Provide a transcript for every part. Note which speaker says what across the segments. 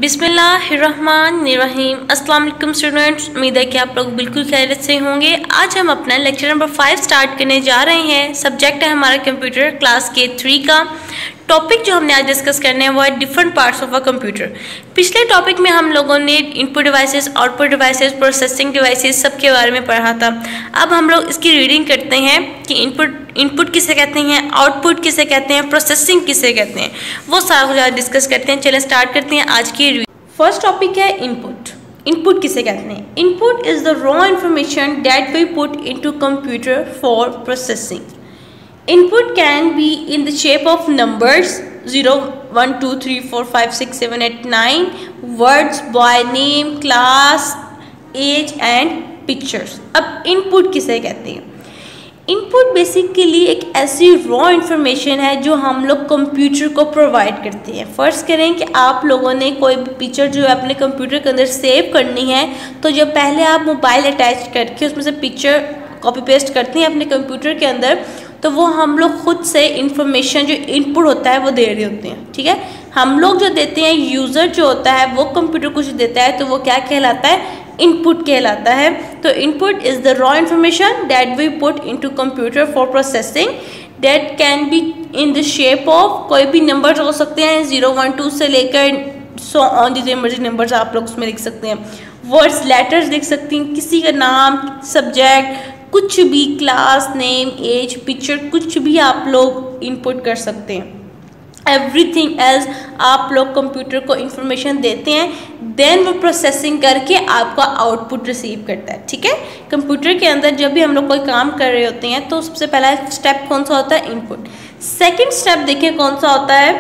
Speaker 1: बिस्मिल्लाहिर्रहमानिर्रहीम। अस्सलाम वालेकुम स्टूडेंट्स, उम्मीद है कि आप लोग बिल्कुल खैरियत से होंगे। आज हम अपना लेक्चर नंबर 5 स्टार्ट करने जा रहे हैं। सब्जेक्ट है हमारा कंप्यूटर क्लास के 3 का। टॉपिक जो हमने आज डिस्कस करने हैं वो है different parts of a computer. पिछले टॉपिक में हम लोगों ने input devices, output devices, processing devices सब के बारे में पढ़ा था। अब हम लोग इसकी रीडिंग करते हैं कि इनपुट किसे कहते हैं, आउटपुट किसे कहते हैं, प्रोसेसिंग किसे कहते हैं, वो सारा कुछ आज डिस्कस करते हैं। चलिए स्टार्ट करते हैं आज की रीडिंग। फर्स्ट टॉपिक है इनपुट। इनपुट किसे कहते हैं? Input is the raw information that we put into computer for processing. Input can be in the shape of numbers 0, 1, 2, 3, 4, 5, 6, 7, 8, 9, words, boy name, class, age and pictures. अब input किसे कहते हैं? Input basically एक ऐसी raw information है जो हम लोग कंप्यूटर को प्रोवाइड करते हैं। फर्स्ट करें कि आप लोगों ने कोई भी पिक्चर जो है अपने कंप्यूटर के अंदर सेव करनी है, तो जब पहले आप मोबाइल अटैच करके उसमें से पिक्चर कॉपी पेस्ट करते हैं अपने कंप्यूटर के अंदर, तो वो हम लोग खुद से इंफॉर्मेशन जो इनपुट होता है वो दे रहे होते हैं। ठीक है, हम लोग जो देते हैं, यूज़र जो होता है वो कंप्यूटर को जो देता है, तो वो क्या कहलाता है? इनपुट कहलाता है। तो input is the raw information that we put into computer for processing, that can be in the shape of, कोई भी नंबर हो सकते हैं 0, 1, 2 से लेकर सो ऑन, जितने मर्जी नंबर्स आप लोग उसमें लिख सकते हैं। वर्ड्स, लेटर्स लिख सकती हैं, किसी का नाम, सब्जेक्ट, कुछ भी, क्लास नेम, एज, पिक्चर, कुछ भी आप लोग इनपुट कर सकते हैं। एवरीथिंग एल्स आप लोग कंप्यूटर को इंफॉर्मेशन देते हैं, देन वो प्रोसेसिंग करके आपका आउटपुट रिसीव करता है। ठीक है, कंप्यूटर के अंदर जब भी हम लोग कोई काम कर रहे होते हैं तो सबसे पहला स्टेप कौन सा होता है? इनपुट। सेकेंड स्टेप देखिए कौन सा होता है?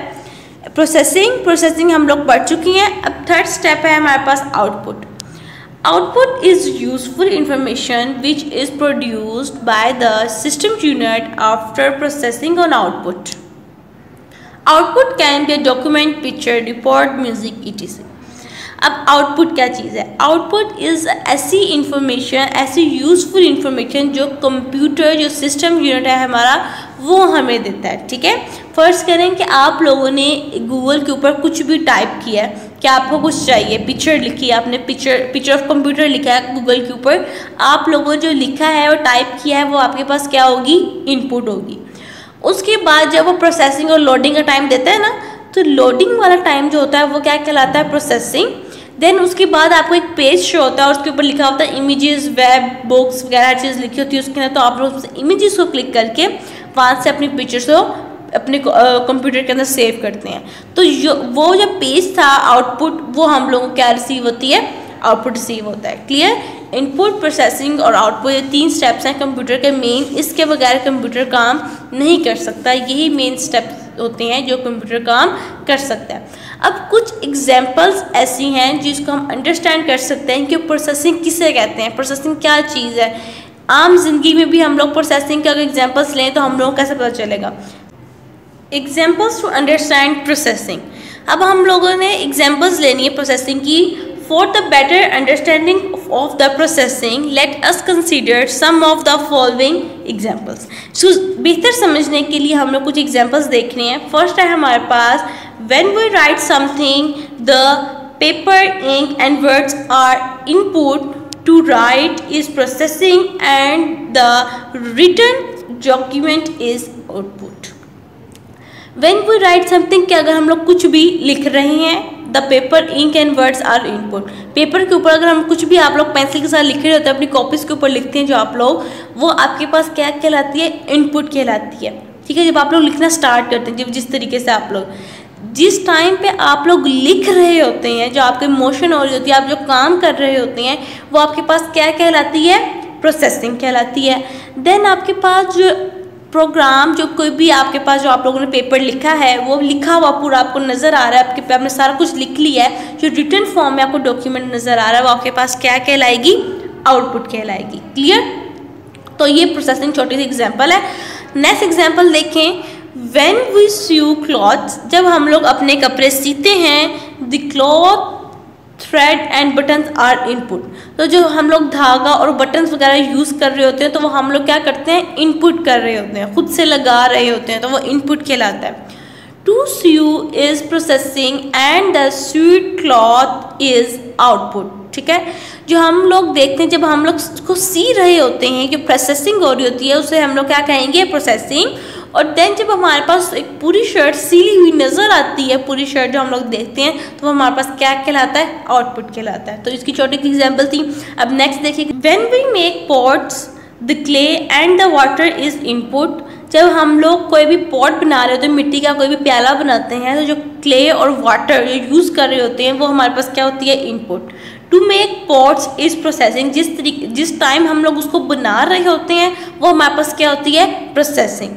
Speaker 1: प्रोसेसिंग हम लोग पढ़ चुकी हैं। अब थर्ड स्टेप है हमारे पास output. Output is useful information which is produced by the system unit after processing on output. Output can be a document, picture, report, music, etc. अब आउटपुट क्या चीज़ है? आउटपुट इज़ ऐसी इंफॉर्मेशन, ऐसी useful information जो computer, जो system unit है हमारा, वो हमें देता है। ठीक है, फर्स्ट करें कि आप लोगों ने गूगल के ऊपर कुछ भी टाइप किया है कि आपको कुछ चाहिए, पिक्चर लिखी है आपने, पिक्चर ऑफ कंप्यूटर लिखा है गूगल के ऊपर, आप लोगों ने जो लिखा है और टाइप किया है वो आपके पास क्या होगी? इनपुट होगी। उसके बाद जब वो प्रोसेसिंग और लोडिंग का टाइम देता है ना, तो लोडिंग वाला टाइम जो होता है वो क्या कहलाता है? प्रोसेसिंग। देन उसके बाद आपको एक पेज शो होता है और उसके ऊपर लिखा होता है इमेजेस, वेब, बुक्स वगैरह चीज़ लिखी होती है उसके अंदर, तो आप लोग इमेजेस को क्लिक करके वहाँ से अपनी पिक्चर्स को अपने कंप्यूटर के अंदर सेव करते हैं। तो वो जो पेज था आउटपुट, वो हम लोगों को क्या रिसीव होती है? आउटपुट रिसीव होता है। क्लियर? इनपुट, प्रोसेसिंग और आउटपुट, ये 3 स्टेप्स हैं कंप्यूटर के मेन। इसके बगैर कंप्यूटर काम नहीं कर सकता। यही मेन स्टेप्स होते हैं जो कंप्यूटर काम कर सकता है। अब कुछ एग्जांपल्स ऐसी हैं जिसको हम अंडरस्टैंड कर सकते हैं कि प्रोसेसिंग किसे कहते हैं, प्रोसेसिंग क्या चीज़ है। आम जिंदगी में भी हम लोग प्रोसेसिंग के अगर एग्जाम्पल्स लें तो हम लोगों को कैसे पता चलेगा? Examples to understand processing. अब हम लोगों ने एग्जाम्पल्स लेनी है प्रोसेसिंग की। For the better understanding of the processing, let us consider some of the following examples. So, बेहतर समझने के लिए हम लोग कुछ एग्जाम्पल्स देखने हैं। फर्स्ट है हमारे पास, when we write something, the paper, ink and words are input to write is processing and the written document is output. When we write something, कि अगर हम लोग कुछ भी लिख रहे हैं, the paper, ink and words are input. Paper के ऊपर अगर हम कुछ भी, आप लोग पेंसिल के साथ लिख रहे होते हैं, अपनी कॉपीज़ के ऊपर लिखते हैं जो आप लोग, वो आपके पास क्या कहलाती है? इनपुट कहलाती है। ठीक है, जब आप लोग लिखना स्टार्ट करते हैं, जब जिस तरीके से आप लोग जिस टाइम पे आप लोग लिख रहे होते हैं, जो आपके मोशन हो रही होती है, आप जो काम कर रहे होते हैं, वो आपके पास क्या कहलाती है? प्रोसेसिंग कहलाती है। देन आपके पास जो प्रोग्राम, जो कोई भी आपके पास जो आप लोगों ने पेपर लिखा है, वो लिखा हुआ पूरा आपको नज़र आ रहा है, आपके आपने सारा कुछ लिख लिया है, जो रिटन फॉर्म में आपको डॉक्यूमेंट नज़र आ रहा है, वो आपके पास क्या कहलाएगी? आउटपुट कहलाएगी। क्लियर? तो ये प्रोसेसिंग छोटी सी एग्जांपल है। नेक्स्ट एग्जांपल देखें, व्हेन वी सीव क्लॉथ्स, जब हम लोग अपने कपड़े सीते हैं, the cloth, thread and buttons are input. तो जो हम लोग धागा और बटन्स वगैरह यूज़ कर रहे होते हैं, तो वो हम लोग क्या करते हैं? इनपुट कर रहे होते हैं, खुद से लगा रहे होते हैं, तो वो इनपुट कहलाता है। To sew is processing and the sewed cloth is output. ठीक है, जो हम लोग देखते हैं जब हम लोग उसको सी रहे होते हैं, जो प्रोसेसिंग हो रही होती है उसे हम लोग क्या कहेंगे, प्रोसेसिंग। और देन जब हमारे पास एक पूरी शर्ट सीली हुई नज़र आती है, पूरी शर्ट जो हम लोग देखते हैं, तो हमारे पास क्या कहलाता है, आउटपुट कहलाता है। तो इसकी छोटी सी एग्जांपल थी। अब नेक्स्ट देखिए, when we make pots the clay and the water is input. जब हम लोग कोई भी पॉट बना रहे होते हैं, मिट्टी का कोई भी प्याला बनाते हैं, तो जो क्ले और वाटर जो यूज़ कर रहे होते हैं वो हमारे पास क्या होती है, input. To make pots is processing, जिस टाइम हम लोग उसको बना रहे होते हैं वो हमारे पास क्या होती है, प्रोसेसिंग।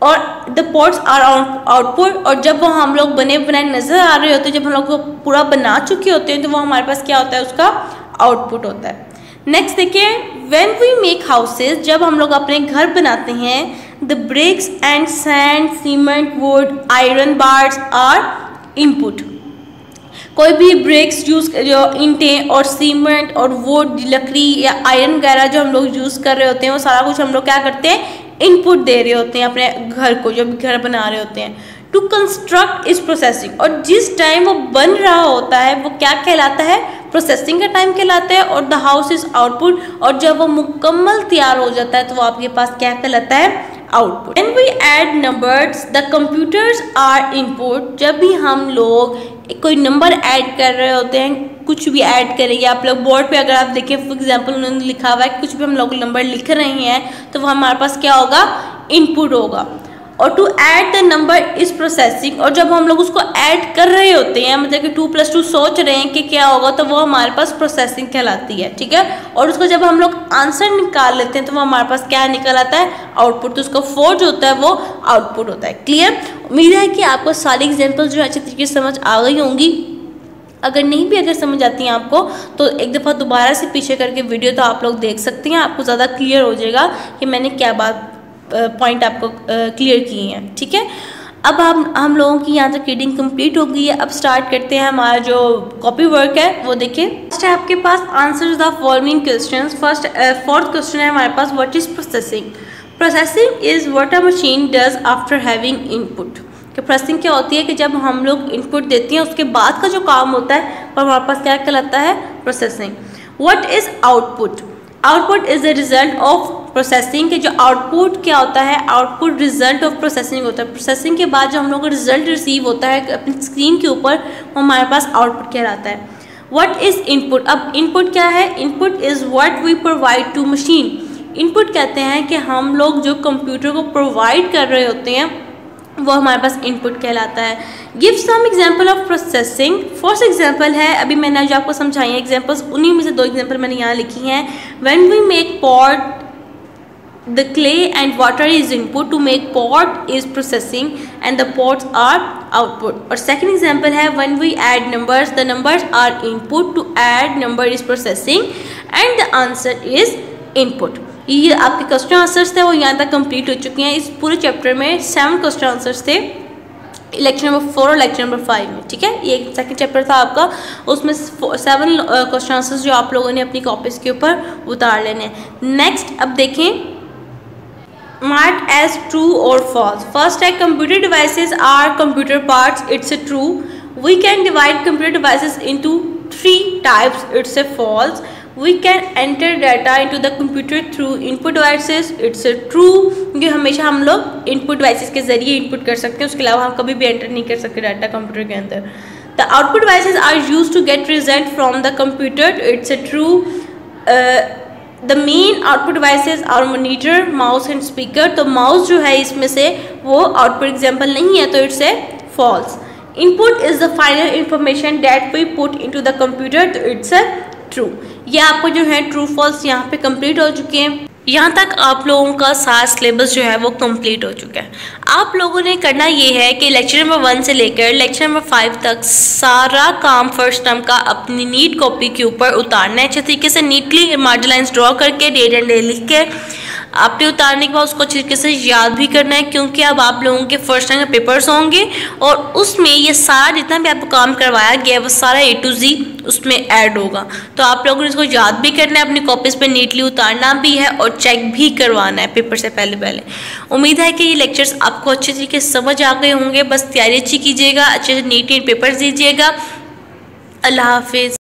Speaker 1: और द पॉट्स आर आउटपुट, और जब वो हम लोग बने बनाए नज़र आ रहे होते हैं, जब हम लोग वो पूरा बना चुके होते हैं, तो वो हमारे पास क्या होता है, उसका आउटपुट होता है। नेक्स्ट देखिए, व्हेन वी मेक हाउसेज, जब हम लोग अपने घर बनाते हैं, the bricks and sand, cement, wood, iron bars are input. कोई भी ब्रिक्स यूज़, जो ईंटें और सीमेंट और वुड, लकड़ी या आयरन वगैरह जो हम लोग यूज़ कर रहे होते हैं, वो सारा कुछ हम लोग क्या करते हैं, इनपुट दे रहे होते हैं अपने घर को, जो भी घर बना रहे होते हैं। टू कंस्ट्रक्ट इज प्रोसेसिंग, और जिस टाइम वो बन रहा होता है वो क्या कहलाता है, प्रोसेसिंग का टाइम कहलाता है। और द हाउस इज आउटपुट, और जब वो मुकम्मल तैयार हो जाता है तो वो आपके पास क्या कहलाता है, output. When we add numbers the computers are input. जब भी हम लोग कोई नंबर ऐड कर रहे होते हैं, कुछ भी ऐड करेंगे, आप लोग बोर्ड पे अगर आप देखें फॉर एग्जांपल उन्होंने लिखा हुआ है, कुछ भी हम लोग नंबर लिख रहे हैं तो वो हमारे पास क्या होगा, इनपुट होगा। और to add the number is processing, और जब हम लोग उसको ऐड कर रहे होते हैं, मतलब कि 2 + 2 सोच रहे हैं कि क्या होगा, तो वो हमारे पास प्रोसेसिंग कहलाती है। ठीक है, और उसको जब हम लोग आंसर निकाल लेते हैं तो वो हमारे पास क्या निकल आता है, आउटपुट। तो उसका 4 जो होता है वो आउटपुट होता है। क्लियर, उम्मीद है कि आपको सारी एग्जाम्पल जो है अच्छे तरीके से समझ आ गई होंगी। अगर नहीं भी अगर समझ आती हैं आपको, तो एक दफ़ा दोबारा से पीछे करके वीडियो तो आप लोग देख सकती हैं, आपको ज़्यादा क्लियर हो जाएगा कि मैंने क्या बात पॉइंट आपको क्लियर किए हैं। ठीक है, अब हम लोगों की यहाँ तक रीडिंग कंप्लीट हो गई है। अब स्टार्ट करते हैं हमारा जो कॉपी वर्क है वो देखिए। फर्स्ट है आपके पास answer the following questions. Fourth question है हमारे पास, what is processing. Processing is what a machine does after having input. कि प्रोसेसिंग क्या होती है कि जब हम लोग इनपुट देते हैं उसके बाद का जो काम होता है वो हमारे पास क्या कहलाता है, processing. What is output. Output is the result of processing. के जो आउटपुट क्या होता है, आउटपुट रिजल्ट ऑफ प्रोसेसिंग होता है। प्रोसेसिंग के बाद जो हम लोग को रिजल्ट रिसीव होता है अपनी स्क्रीन के ऊपर, वो हमारे पास आउटपुट कहलाता है। What is input. अब इनपुट क्या है, input is what we provide to machine. Input कहते हैं कि हम लोग जो कंप्यूटर को प्रोवाइड कर रहे होते हैं वो हमारे पास इनपुट कहलाता है। Give some example of processing. First example है, अभी मैंने जो आपको समझाई है एग्जाम्पल्स, उन्हीं में से 2 एग्जाम्पल मैंने यहाँ लिखी हैं। When we make pot the clay and water is input, to make pot is processing and the pots are output. और second example है, when we add numbers, the numbers are input, to add number is processing and the answer is input. ये आपके question answers थे, वो यहाँ तक complete हो चुके हैं। इस पूरे चैप्टर में 7 क्वेश्चन आंसर्स थे, लेक्चर नंबर 4 और लेक्चर नंबर 5 में। ठीक है, ये सेकंड चैप्टर था आपका, उसमें 7 क्वेश्चन आंसर्स जो आप लोगों ने अपनी कॉपीज के ऊपर उतार लेने हैं। नेक्स्ट अब देखें, marked as true or false. First है, computer devices are computer parts, it's a true. We can divide computer devices into 3 types, it's a false. We can enter data into the computer through input devices, it's a true. क्योंकि हमेशा हम लोग input devices के ज़रिए input कर सकते हैं, उसके अलावा हम कभी भी एंटर नहीं कर सकते डाटा कंप्यूटर के अंदर। The output devices are used to get result from the computer, it's a true. The main output devices are monitor, mouse and speaker. तो माउस जो है इसमें से वो आउटपुट एग्जाम्पल नहीं है, तो it's a false. Input is the final information that we put into the computer, तो इट्स अ ट्रू। ये आपको जो है ट्रू फॉल्स यहाँ पे कंप्लीट हो चुके हैं। यहाँ तक आप लोगों का सारा सिलेबस जो है वो कंप्लीट हो चुका है। आप लोगों ने करना ये है कि लेक्चर नंबर 1 से लेकर लेक्चर नंबर 5 तक सारा काम फर्स्ट टर्म का अपनी नीट कॉपी के ऊपर उतारना है, अच्छे तरीके से नीटली मार्जिन लाइन्स ड्रॉ करके, डेट एंड डे लिख के। आपने उतारने के बाद उसको अच्छी तरीके से याद भी करना है, क्योंकि अब आप लोगों के फर्स्ट टाइम के पेपर्स होंगे और उसमें ये सारा जितना भी आपको काम करवाया गया वो सारा A to Z उसमें ऐड होगा। तो आप लोगों ने इसको याद भी करना है, अपनी कॉपीज़ पे नीटली उतारना भी है और चेक भी करवाना है पेपर से पहले। उम्मीद है कि ये लेक्चर्स आपको अच्छे तरीके से समझ आ गए होंगे। बस तैयारी अच्छी कीजिएगा, अच्छे से नीट पेपर्स दीजिएगा। अल्लाह हाफिज़।